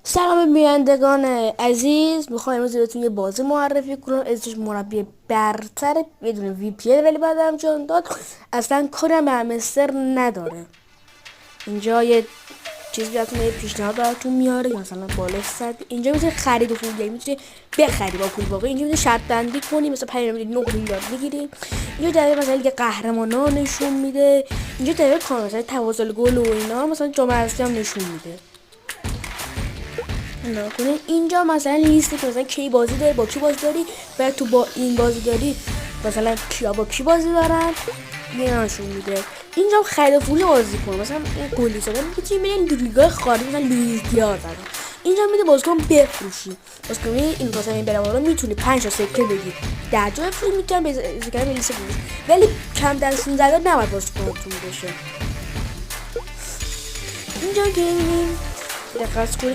سلام بینندگان عزیز، میخوام امروز بهتون یه بازی معرفی کنم. اسمش مربی برتر بدون وی پی ان، ولی بعد انجام داد اصلا کارم به همستر نداره. اینجا یه چیز براتون، یه پیشنهاد براتون میاره که مثلا بالا 100 اینجا میتونی خرید و فروش، میتونی بخری با پول واقعی. اینجا میتونی شرط بندی کنی، مثلا 5 میلیون 9 میلیارد میگیری. اینجا در مثلا یه قهرمانا نشون میده. اینجا در کانال مثلا تواصل گل و اینا، مثلا جام حذفی هم نشون میده. نکنه اینجا مثلا لیستی که مثلا کی بازی داری، با کی بازی داری، و تو با این بازی داری مثلا کیا با کی بازی دارن یه نشون میده. اینجا خرید و فروش بازی کن، مثلا این گلی زدن میتونی ببین لیگای خارجی مثلا لوئیس دیاز زدن، اینجا میده بازیکن بفروشی. بازیکن این مثلا این برام رو میتونی 5 تا سکه بگیر 10 جای فروش میتونن به ذکر لیست فروش، ولی کم در 16 نباید بازیکنتون بشه. اینجا که دقت کنید